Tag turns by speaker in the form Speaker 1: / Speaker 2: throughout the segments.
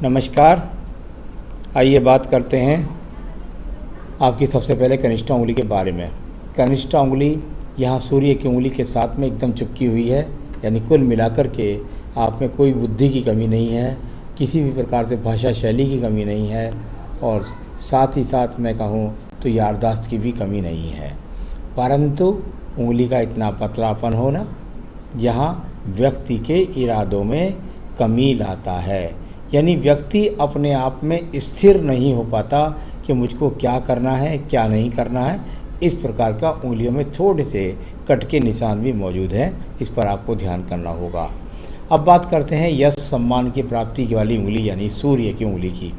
Speaker 1: नमस्कार। आइए बात करते हैं आपकी सबसे पहले कनिष्ठा उंगली के बारे में। कनिष्ठा उंगली यहाँ सूर्य की उंगली के साथ में एकदम चिपकी हुई है, यानी कुल मिलाकर के आप में कोई बुद्धि की कमी नहीं है, किसी भी प्रकार से भाषा शैली की कमी नहीं है, और साथ ही साथ मैं कहूँ तो याददाश्त की भी कमी नहीं है। परंतु उंगली का इतना पतलापन होना यहाँ व्यक्ति के इरादों में कमी लाता है, यानी व्यक्ति अपने आप में स्थिर नहीं हो पाता कि मुझको क्या करना है क्या नहीं करना है। इस प्रकार का उंगलियों में थोड़े से कट के निशान भी मौजूद हैं, इस पर आपको ध्यान करना होगा। अब बात करते हैं यश सम्मान की प्राप्ति वाली उंगली यानी सूर्य की उंगली की।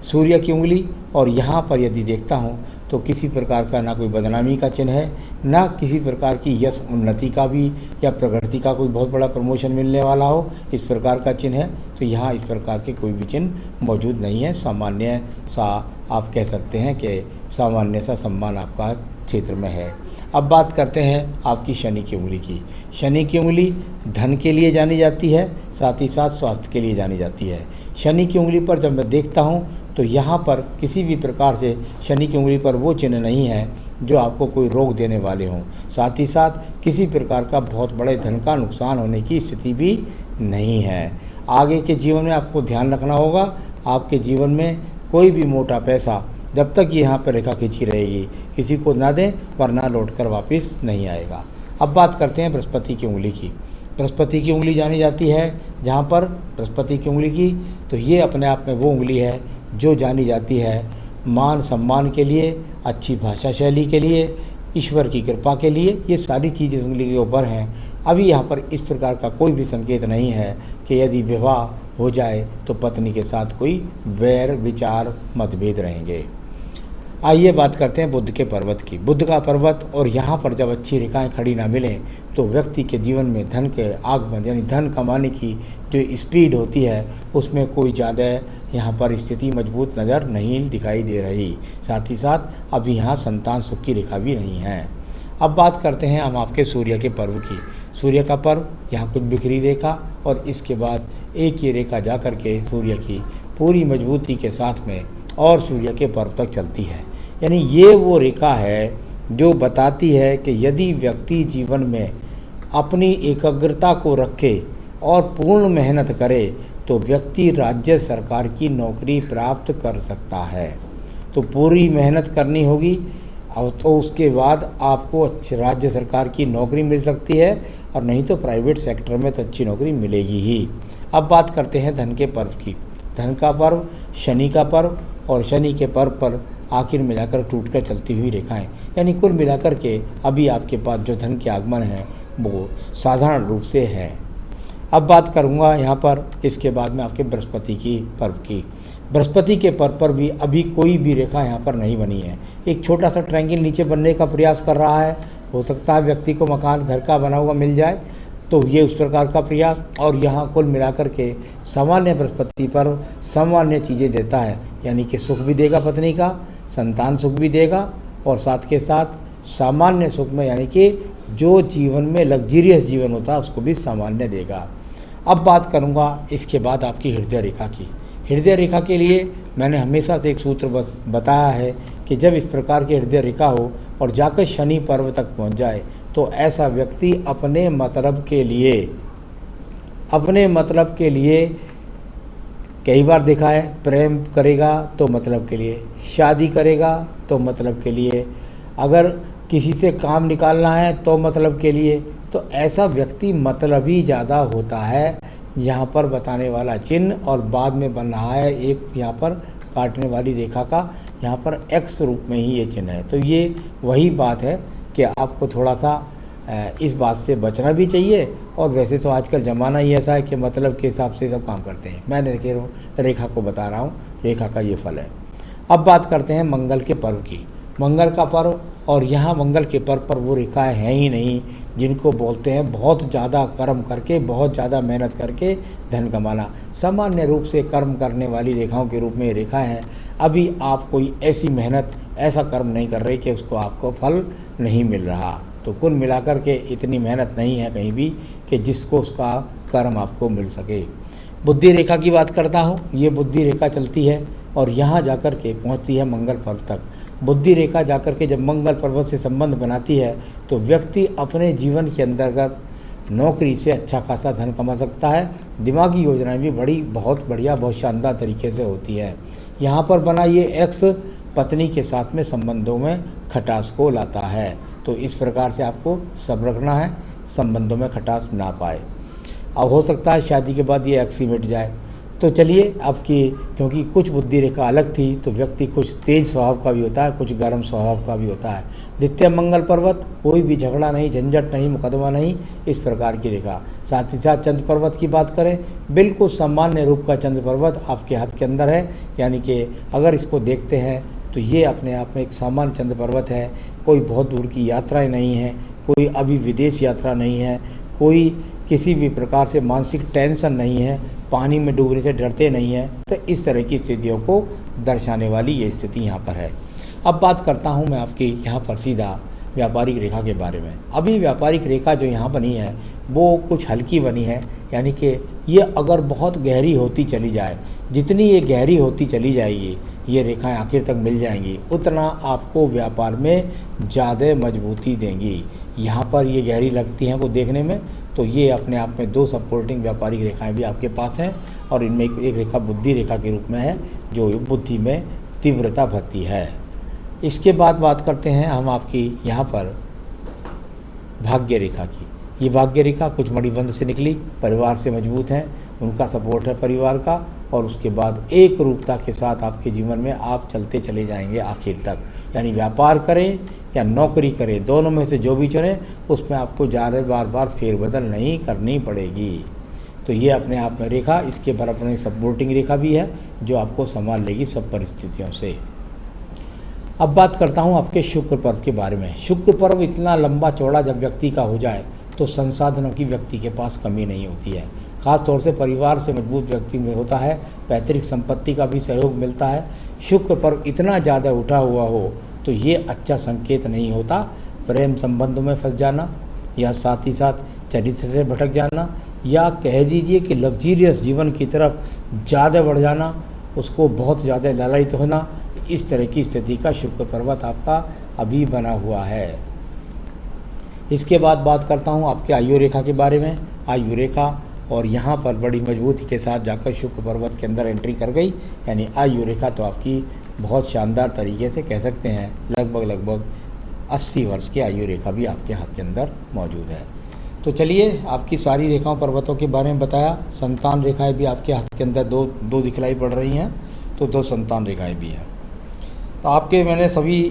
Speaker 1: सूर्य की उंगली और यहाँ पर यदि देखता हूँ तो किसी प्रकार का ना कोई बदनामी का चिन्ह है, ना किसी प्रकार की यश उन्नति का भी या प्रगति का कोई बहुत बड़ा प्रमोशन मिलने वाला हो, इस प्रकार का चिन्ह है। तो यहाँ इस प्रकार के कोई भी चिन्ह मौजूद नहीं है। सामान्य सा आप कह सकते हैं कि सामान्य सा सम्मान आपका क्षेत्र में है। अब बात करते हैं आपकी शनि की उंगली की। शनि की उंगली धन के लिए जानी जाती है, साथ ही साथ स्वास्थ्य के लिए जानी जाती है। शनि की उंगली पर जब मैं देखता हूँ तो यहाँ पर किसी भी प्रकार से शनि की उंगली पर वो चिन्ह नहीं है जो आपको कोई रोग देने वाले हों, साथ ही साथ किसी प्रकार का बहुत बड़े धन का नुकसान होने की स्थिति भी नहीं है। आगे के जीवन में आपको ध्यान रखना होगा, आपके जीवन में कोई भी मोटा पैसा जब तक यहाँ पर रेखा खींची रहेगी किसी को ना दें, वरना लौट कर वापस नहीं आएगा। अब बात करते हैं बृहस्पति की उंगली की। बृहस्पति की उंगली जानी जाती है जहाँ पर बृहस्पति की उंगली की, तो ये अपने आप में वो उंगली है जो जानी जाती है मान सम्मान के लिए, अच्छी भाषा शैली के लिए, ईश्वर की कृपा के लिए। ये सारी चीज़ें उंगली के ऊपर हैं। अभी यहाँ पर इस प्रकार का कोई भी संकेत नहीं है कि यदि विवाह हो जाए तो पत्नी के साथ कोई वैर विचार मतभेद रहेंगे। आइए बात करते हैं बुध के पर्वत की। बुध का पर्वत और यहाँ पर जब अच्छी रेखाएं खड़ी ना मिलें तो व्यक्ति के जीवन में धन के आगमन यानी धन कमाने की जो स्पीड होती है उसमें कोई ज़्यादा यहाँ पर स्थिति मजबूत नज़र नहीं दिखाई दे रही। साथ ही साथ अभी यहाँ संतान सुख की रेखा भी नहीं है। अब बात करते हैं हम आपके सूर्य के पर्व की। सूर्य का पर्व यहाँ कुछ बिखरी रेखा और इसके बाद एक ही रेखा जा कर के सूर्य की पूरी मजबूती के साथ में और सूर्य के पर्व तक चलती है। यानी ये वो रेखा है जो बताती है कि यदि व्यक्ति जीवन में अपनी एकाग्रता को रखे और पूर्ण मेहनत करे तो व्यक्ति राज्य सरकार की नौकरी प्राप्त कर सकता है। तो पूरी मेहनत करनी होगी और तो उसके बाद आपको अच्छी राज्य सरकार की नौकरी मिल सकती है, और नहीं तो प्राइवेट सेक्टर में तो अच्छी नौकरी मिलेगी ही। अब बात करते हैं धन के पर्व की। धन का पर्व शनि का पर्व, और शनि के पर्व पर आखिर मिलाकर टूट कर चलती हुई रेखाएं, यानी कुल मिलाकर के अभी आपके पास जो धन के आगमन है वो साधारण रूप से है। अब बात करूंगा यहाँ पर इसके बाद में आपके बृहस्पति की पर्व की। बृहस्पति के पर्व पर भी अभी कोई भी रेखा यहाँ पर नहीं बनी है। एक छोटा सा ट्रायंगल नीचे बनने का प्रयास कर रहा है। हो सकता है व्यक्ति को मकान घर का बना हुआ मिल जाए, तो ये उस प्रकार का प्रयास। और यहाँ कुल मिलाकर के सामान्य बृहस्पति पर्व सामान्य चीज़ें देता है, यानी कि सुख भी देगा पत्नी का, संतान सुख भी देगा, और साथ के साथ सामान्य सुख में यानी कि जो जीवन में लग्जरियस जीवन होता है उसको भी सामान्य देगा। अब बात करूँगा इसके बाद आपकी हृदय रेखा की। हृदय रेखा के लिए मैंने हमेशा से एक सूत्र बताया है कि जब इस प्रकार की हृदय रेखा हो और जाकर शनि पर्व तक पहुँच जाए तो ऐसा व्यक्ति अपने मतलब के लिए कई बार देखा है, प्रेम करेगा तो मतलब के लिए, शादी करेगा तो मतलब के लिए, अगर किसी से काम निकालना है तो मतलब के लिए। तो ऐसा व्यक्ति मतलबी ज़्यादा होता है। यहाँ पर बताने वाला चिन्ह और बाद में बन रहा है एक यहाँ पर काटने वाली रेखा का, यहाँ पर एक्स रूप में ही ये चिन्ह है। तो ये वही बात है कि आपको थोड़ा सा इस बात से बचना भी चाहिए। और वैसे तो आजकल ज़माना ही ऐसा है कि मतलब के हिसाब से सब काम करते हैं। मैंने रेखा को बता रहा हूँ, रेखा का ये फल है। अब बात करते हैं मंगल के पर्व की। मंगल का पर्व, और यहाँ मंगल के पर्व पर वो रेखाएं हैं ही नहीं जिनको बोलते हैं बहुत ज़्यादा कर्म करके, बहुत ज़्यादा मेहनत करके धन कमाना। सामान्य रूप से कर्म करने वाली रेखाओं के रूप में ये रेखाएँ हैं। अभी आप कोई ऐसी मेहनत, ऐसा कर्म नहीं कर रहे कि उसको आपको फल नहीं मिल रहा। तो कुल मिलाकर के इतनी मेहनत नहीं है कहीं भी कि जिसको उसका कर्म आपको मिल सके। बुद्धि रेखा की बात करता हूँ। ये बुद्धि रेखा चलती है और यहाँ जाकर के पहुँचती है मंगल पर्वत तक। बुद्धि रेखा जाकर के जब मंगल पर्वत से संबंध बनाती है तो व्यक्ति अपने जीवन के अंतर्गत नौकरी से अच्छा खासा धन कमा सकता है। दिमागी योजनाएं भी बहुत बढ़िया, बहुत शानदार तरीके से होती है। यहाँ पर बना ये एक्स पत्नी के साथ में संबंधों में खटास को लाता है, तो इस प्रकार से आपको सब रखना है, संबंधों में खटास ना पाए। अब हो सकता है शादी के बाद ये एक्स ही मिट जाए। तो चलिए आपकी, क्योंकि कुछ बुद्धि रेखा अलग थी तो व्यक्ति कुछ तेज स्वभाव का भी होता है, कुछ गर्म स्वभाव का भी होता है। द्वितीय मंगल पर्वत, कोई भी झगड़ा नहीं, झंझट नहीं, मुकदमा नहीं, इस प्रकार की रेखा। साथ ही साथ चंद्र पर्वत की बात करें, बिल्कुल सामान्य रूप का चंद्र पर्वत आपके हाथ के अंदर है, यानी कि अगर इसको देखते हैं तो ये अपने आप में एक सामान्य चंद्र पर्वत है। कोई बहुत दूर की यात्राएँ नहीं हैं, कोई अभी विदेश यात्रा नहीं है, कोई किसी भी प्रकार से मानसिक टेंशन नहीं है, पानी में डूबने से डरते नहीं हैं। तो इस तरह की स्थितियों को दर्शाने वाली ये स्थिति यहाँ पर है। अब बात करता हूँ मैं आपकी यहाँ पर सीधा व्यापारिक रेखा के बारे में। अभी व्यापारिक रेखा जो यहाँ बनी है वो कुछ हल्की बनी है, यानी कि ये अगर बहुत गहरी होती चली जाए, जितनी ये गहरी होती चली जाएगी, ये रेखाएं आखिर तक मिल जाएंगी, उतना आपको व्यापार में ज़्यादा मजबूती देंगी। यहाँ पर ये गहरी लगती हैं को देखने में, तो ये अपने आप में 2 सपोर्टिंग व्यापारिक रेखाएं भी आपके पास हैं और इनमें एक रेखा बुद्धि रेखा के रूप में है जो बुद्धि में तीव्रता भरती है। इसके बाद बात करते हैं हम आपकी यहाँ पर भाग्य रेखा की। ये भाग्य रेखा कुछ मणिबंध से निकली, परिवार से मजबूत हैं, उनका सपोर्ट है परिवार का, और उसके बाद एक रूपता के साथ आपके जीवन में आप चलते चले जाएंगे आखिर तक। यानी व्यापार करें या नौकरी करें, दोनों में से जो भी चुनें उसमें आपको ज़्यादा बार फेरबदल नहीं करनी पड़ेगी। तो ये अपने आप में रेखा, इसके बराबर में सपोर्टिंग रेखा भी है जो आपको संभाल लेगी सब परिस्थितियों से। अब बात करता हूँ आपके शुक्र पर्व के बारे में। शुक्र पर्व इतना लंबा चौड़ा जब व्यक्ति का हो जाए तो संसाधनों की व्यक्ति के पास कमी नहीं होती है। ख़ास तौर से परिवार से मजबूत व्यक्ति में होता है, पैतृक संपत्ति का भी सहयोग मिलता है। शुक्र पर्व इतना ज़्यादा उठा हुआ हो तो ये अच्छा संकेत नहीं होता। प्रेम संबंधों में फंस जाना या साथ ही साथ चरित्र से भटक जाना, या कह दीजिए कि लग्जीरियस जीवन की तरफ ज़्यादा बढ़ जाना, उसको बहुत ज़्यादा लालयित होना, इस तरह की स्थिति का शुक्र पर्वत आपका अभी बना हुआ है। इसके बाद बात करता हूँ आपके आयु रेखा के बारे में। आयु रेखा और यहाँ पर बड़ी मजबूती के साथ जाकर शुक्र पर्वत के अंदर एंट्री कर गई, यानी आयु रेखा तो आपकी बहुत शानदार तरीके से कह सकते हैं लगभग 80 वर्ष की आयु रेखा भी आपके हाथ के अंदर मौजूद है। तो चलिए आपकी सारी रेखाओं पर्वतों के बारे में बताया। संतान रेखाएं भी आपके हाथ के अंदर दो दिखलाई पड़ रही हैं, तो 2 संतान रेखाएं भी हैं। तो आपके मैंने सभी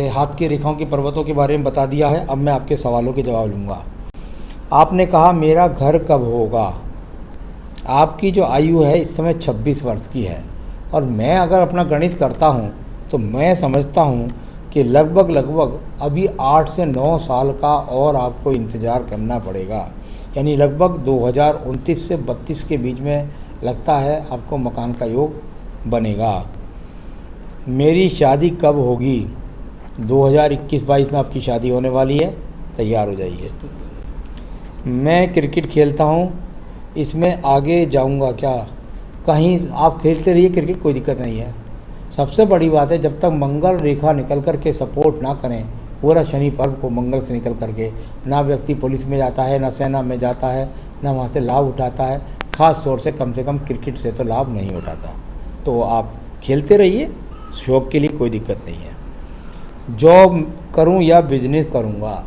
Speaker 1: हाथ की रेखाओं के पर्वतों के बारे में बता दिया है। अब मैं आपके सवालों के जवाब लूँगा। आपने कहा मेरा घर कब होगा। आपकी जो आयु है इस समय 26 वर्ष की है, और मैं अगर अपना गणित करता हूँ तो मैं समझता हूँ कि लगभग अभी 8 से 9 साल का और आपको इंतज़ार करना पड़ेगा। यानी लगभग 2029 से 32 के बीच में लगता है आपको मकान का योग बनेगा। मेरी शादी कब होगी। 2021-22 में आपकी शादी होने वाली है, तैयार हो जाइए। मैं क्रिकेट खेलता हूँ, इसमें आगे जाऊँगा क्या। कहीं आप खेलते रहिए क्रिकेट, कोई दिक्कत नहीं है। सबसे बड़ी बात है जब तक मंगल रेखा निकल कर के सपोर्ट ना करें पूरा शनि पर्व को, मंगल से निकल कर के ना व्यक्ति पुलिस में जाता है, ना सेना में जाता है, ना वहाँ से लाभ उठाता है। ख़ास तौर से कम क्रिकेट से तो लाभ नहीं उठाता। तो आप खेलते रहिए, शौक़ के लिए कोई दिक्कत नहीं है। जॉब करूं या बिजनेस करूंगा,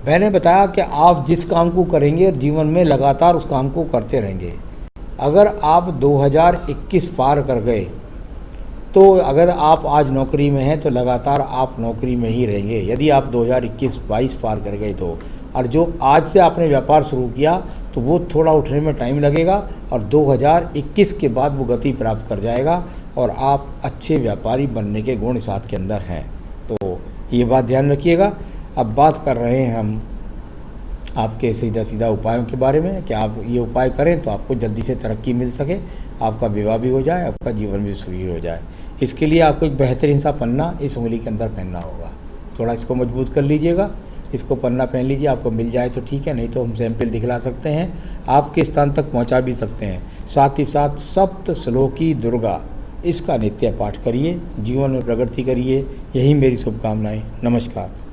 Speaker 1: मैंने बताया कि आप जिस काम को करेंगे जीवन में लगातार उस काम को करते रहेंगे। अगर आप 2021 पार कर गए तो अगर आप आज नौकरी में हैं तो लगातार आप नौकरी में ही रहेंगे। यदि आप 2021-22 पार कर गए तो, और जो आज से आपने व्यापार शुरू किया तो वो थोड़ा उठने में टाइम लगेगा और 2021 के बाद वो गति प्राप्त कर जाएगा और आप अच्छे व्यापारी बनने के गुण इस हाथ के अंदर हैं। तो ये बात ध्यान रखिएगा। अब बात कर रहे हैं हम आपके सीधा उपायों के बारे में कि आप ये उपाय करें तो आपको जल्दी से तरक्की मिल सके, आपका विवाह भी हो जाए, आपका जीवन भी सुखी हो जाए। इसके लिए आपको एक बेहतरीन सा पन्ना इस उंगली के अंदर पहनना होगा। थोड़ा इसको मजबूत कर लीजिएगा इसको पन्ना पहन लीजिए, आपको मिल जाए तो ठीक है, नहीं तो हम सैंपल दिखला सकते हैं, आपके स्थान तक पहुंचा भी सकते हैं। साथ ही साथ सप्त श्लोकी दुर्गा, इसका नित्य पाठ करिए, जीवन में प्रगति करिए। यही मेरी शुभकामनाएं। नमस्कार।